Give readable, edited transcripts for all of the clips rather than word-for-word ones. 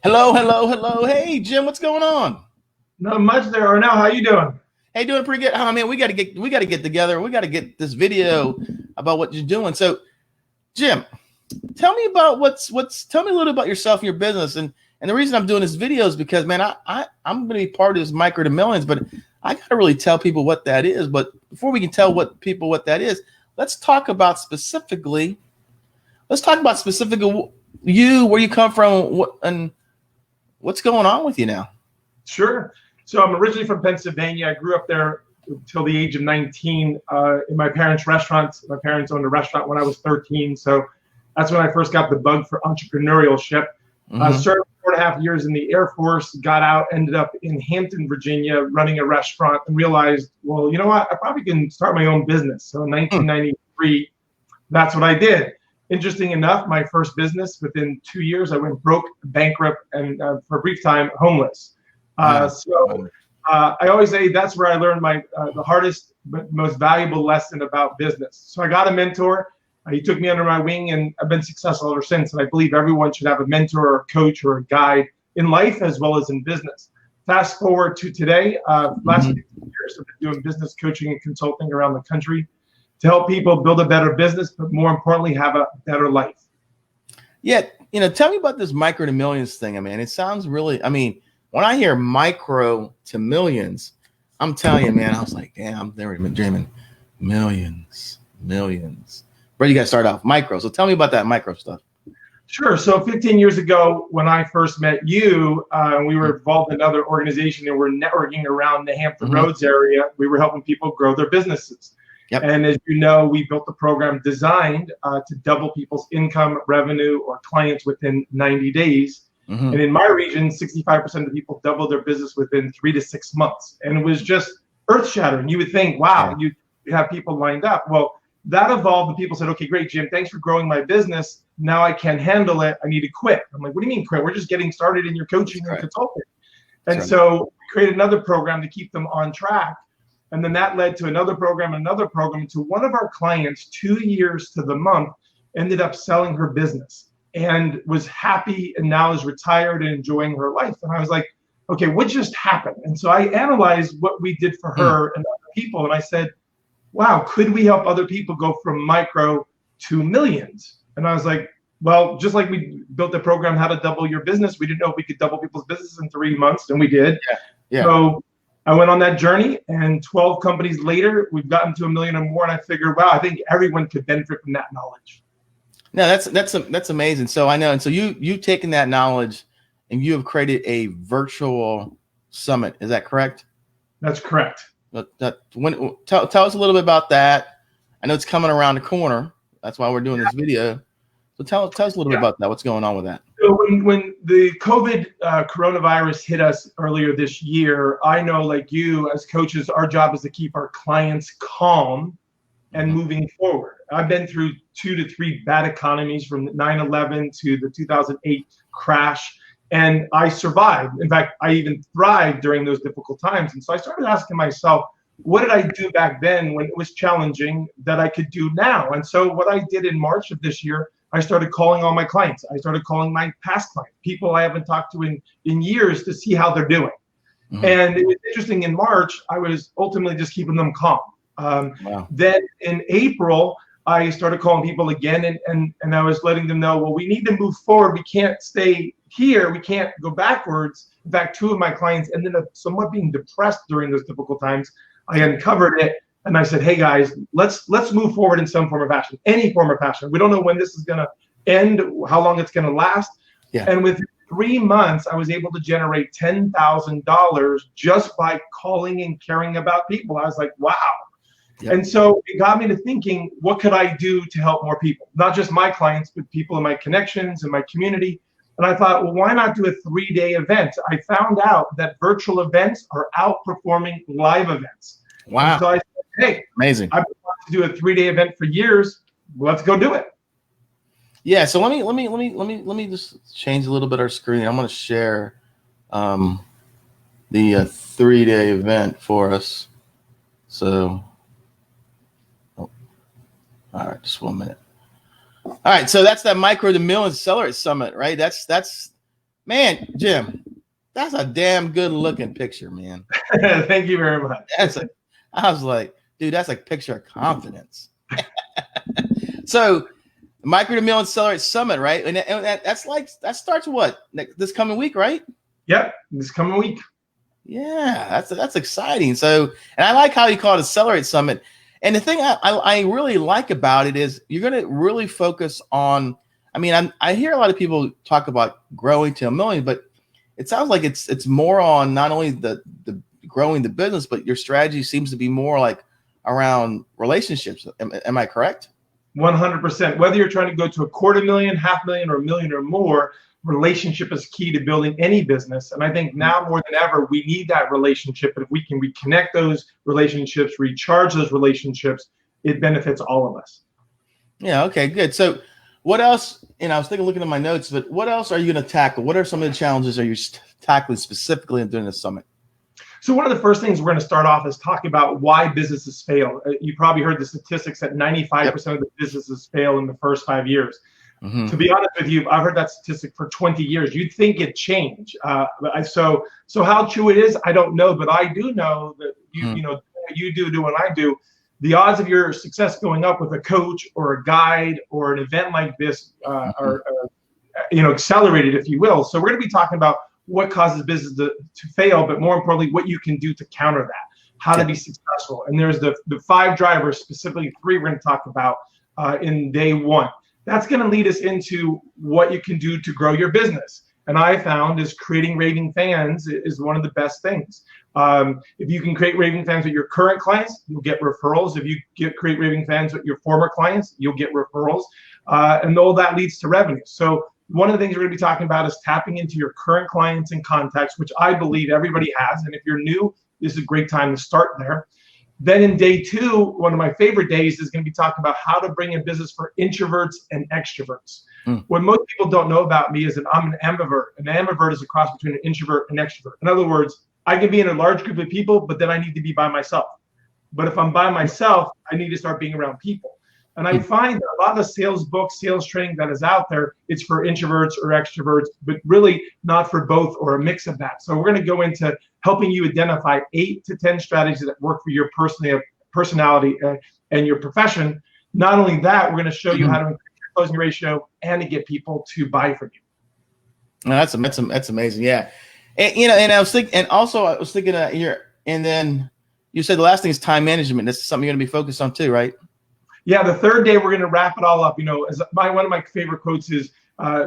Hello, hello, hello. Hey, Jim, what's going on? Not much there. Arnel, how you doing? Hey, doing pretty good. Oh man, we got to get together. We got to get this video about what you're doing. So, Jim, tell me about tell me a little about yourself and your business. And the reason I'm doing this video is because, man, I'm going to be part of this micro to millions, but I got to really tell people what that is. But before we can tell what that is, let's talk about specifically. Let's talk about specifically you, where you come from, and what's going on with you now. Sure. So I'm originally from Pennsylvania. I grew up there until the age of 19 in my parents' restaurant. My parents owned a restaurant when I was 13. So that's when I first got the bug for entrepreneurship. Served 4.5 years in the Air Force, got out, ended up in Hampton, Virginia, running a restaurant, and realized, well, you know what? I probably can start my own business. So in 1993, that's what I did. Interesting enough, my first business, within 2 years, I went broke, bankrupt, and for a brief time, homeless. I always say that's where I learned the hardest but most valuable lesson about business. So I got a mentor. He took me under my wing, and I've been successful ever since. And I believe everyone should have a mentor or a coach or a guide in life as well as in business. Fast forward to today, last 15 years, I've been doing business coaching and consulting around the country to help people build a better business, but more importantly, have a better life. Yeah, tell me about this micro to millions thing. I mean, it sounds really, when I hear micro to millions, I'm telling you, man, I was like, damn, I've never been dreaming millions. But you got to start off micro. So tell me about that micro stuff. Sure. So 15 years ago, when I first met you, we were involved in another organization and we're networking around the Hampton Roads area. We were helping people grow their businesses. Yep. And as you know, we built a program designed to double people's income, revenue, or clients within 90 days. And in my region, 65% of the people doubled their business within 3 to 6 months. And it was just earth-shattering. You would think, wow, you have people lined up. Well, that evolved and people said, okay, great, Jim, thanks for growing my business. Now I can't handle it. I need to quit. I'm like, what do you mean quit? We're just getting started in your coaching and consulting. And so we created another program to keep them on track. And then that led to another program. To one of our clients, 2 years to the month, ended up selling her business and was happy and now is retired and enjoying her life. And I was like, okay, what just happened? And so I analyzed what we did for her and other people. And I said, wow, could we help other people go from micro to millions? And I was like, well, just like we built the program, How to Double Your Business, we didn't know if we could double people's business in 3 months, and we did. So I went on that journey, and 12 companies later, we've gotten to 1 million or more. And I figured, wow, I think everyone could benefit from that knowledge. No, that's amazing. So I know, and so you've taken that knowledge, and you have created a virtual summit. Is that correct? That's correct. Tell us a little bit about that. I know it's coming around the corner. That's why we're doing this video. So tell us a little bit about that. What's going on with that? So when the COVID coronavirus hit us earlier this year, I know, like you, as coaches, our job is to keep our clients calm and moving forward. I've been through 2 to 3 bad economies, from 9/11 to the 2008 crash, and I survived. In fact, I even thrived during those difficult times. And so I started asking myself, what did I do back then when it was challenging that I could do now? And so what I did in March of this year, I started calling all my clients. I started calling my past clients, people I haven't talked to in years, to see how they're doing. And it was interesting. In March, I was ultimately just keeping them calm. Then in April, I started calling people again, and I was letting them know, well, we need to move forward. We can't stay here. We can't go backwards. In fact, 2 of my clients ended up somewhat being depressed during those difficult times. I uncovered it, and I said, hey guys, let's move forward in some form of passion, any form of passion. We don't know when this is going to end, how long it's going to last. And within 3 months, I was able to generate $10,000 just by calling and caring about people. I was like, wow. And so it got me to thinking, what could I do to help more people? Not just my clients, but people in my connections and my community. And I thought, well, why not do a 3-day event? I found out that virtual events are outperforming live events. Wow. And so I said, hey, amazing. I've been wanting to do a 3-day event for years. Let's go do it. Yeah. So let me just change a little bit our screen. I'm going to share the 3-day event for us. So, all right, just 1 minute. All right, so that's that micro to millions Accelerator Summit, right? That's Man, Jim, that's a damn good looking picture, man. Thank you very much. I was like, dude, that's a picture of confidence. So, Micro to Mill Accelerator Summit, right? And that starts what? This coming week, right? Yep, this coming week. Yeah, that's exciting. So, and I like how you call it Accelerate Summit. And the thing I really like about it is you're going to really focus on. I mean, I hear a lot of people talk about growing to $1 million, but it sounds like it's more on not only the growing the business, but your strategy seems to be more like around relationships. Am I correct? 100%. Whether you're trying to go to $250,000, $500,000, or $1 million or more, relationship is key to building any business. And I think now more than ever, we need that relationship. And if we can reconnect those relationships, recharge those relationships, it benefits all of us. Yeah. Okay, good. So what else, I was looking at my notes, but what else are you going to tackle? What are some of the challenges are you tackling specifically during the summit? So one of the first things we're going to start off is talking about why businesses fail. You probably heard the statistics that 95% of the businesses fail in the first 5 years. Mm-hmm. To be honest with you, I've heard that statistic for 20 years. You'd think it'd change. So how true it is, I don't know, but I do know that you do what I do. The odds of your success going up with a coach or a guide or an event like this are accelerated, if you will. So we're going to be talking about what causes business to fail, but more importantly, what you can do to counter that, how to be successful. And there's the 5 drivers, specifically 3 we're going to talk about in day 1. That's going to lead us into what you can do to grow your business. And I found is creating Raving Fans is one of the best things. If you can create Raving Fans with your current clients, you'll get referrals. If you create Raving Fans with your former clients, you'll get referrals. And all that leads to revenue. So one of the things we're going to be talking about is tapping into your current clients and contacts, which I believe everybody has. And if you're new, this is a great time to start there. Then in day 2, one of my favorite days is going to be talking about how to bring in business for introverts and extroverts. What most people don't know about me is that I'm an ambivert. An ambivert is a cross between an introvert and extrovert. In other words, I can be in a large group of people, but then I need to be by myself. But if I'm by myself, I need to start being around people. And I find that a lot of the sales books, sales training that is out there, it's for introverts or extroverts, but really not for both or a mix of that. So we're going to go into helping you identify 8 to 10 strategies that work for your personality and your profession. Not only that, we're going to show you how to increase your closing ratio and to get people to buy from you. No, that's amazing. Yeah. And I was thinking, and also I was thinking and then you said the last thing is time management. This is something you're going to be focused on too, right? Yeah, the 3rd day, we're going to wrap it all up. As one of my favorite quotes is,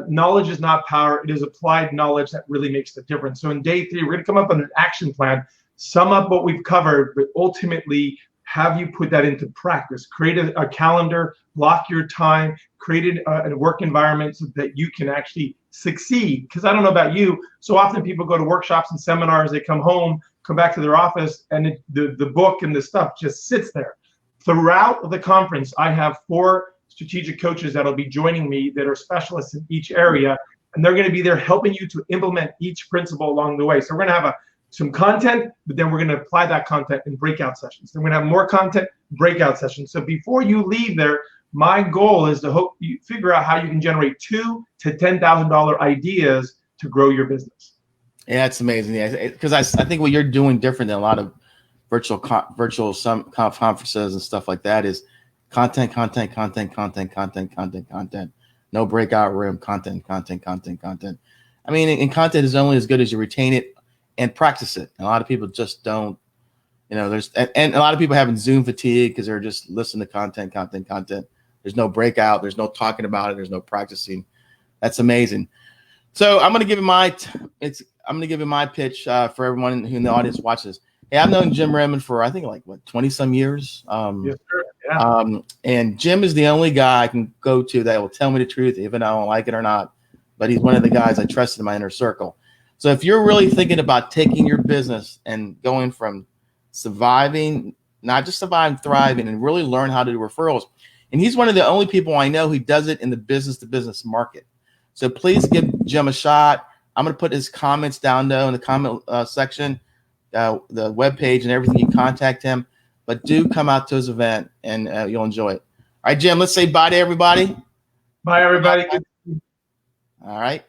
knowledge is not power. It is applied knowledge that really makes the difference. So in day 3, we're going to come up with an action plan, sum up what we've covered, but ultimately have you put that into practice. Create a calendar, block your time, create a work environment so that you can actually succeed. Because I don't know about you, so often people go to workshops and seminars, they come home, come back to their office, and the book and the stuff just sits there. Throughout the conference, I have 4 strategic coaches that'll be joining me that are specialists in each area, and they're going to be there helping you to implement each principle along the way. So we're going to have some content, but then we're going to apply that content in breakout sessions. Then we're going to have more content, breakout sessions. So before you leave there, my goal is to hope you figure out how you can generate $2,000 to $10,000 ideas to grow your business. Yeah, it's amazing. Yeah, because I think what you're doing different than a lot of virtual conferences and stuff like that is content. No breakout room, content. I mean, and content is only as good as you retain it and practice it. And a lot of people just don't, and a lot of people having Zoom fatigue because they're just listening to content. There's no breakout. There's no talking about it. There's no practicing. That's amazing. So I'm going to give you my pitch for everyone who in the audience watches. Hey, I've known Jim Redmond for, I think, 20 some years. Yes, sir. Yeah. And Jim is the only guy I can go to that will tell me the truth, even though I don't like it or not. But he's one of the guys I trust in my inner circle. So if you're really thinking about taking your business and going from surviving, not just surviving, thriving, and really learn how to do referrals, and he's one of the only people I know who does it in the business-to-business market. So please give Jim a shot. I'm going to put his comments down, though, in the comment section. The webpage and everything, you contact him, but do come out to his event and you'll enjoy it. All right, Jim, let's say bye to everybody. Bye, everybody. All right.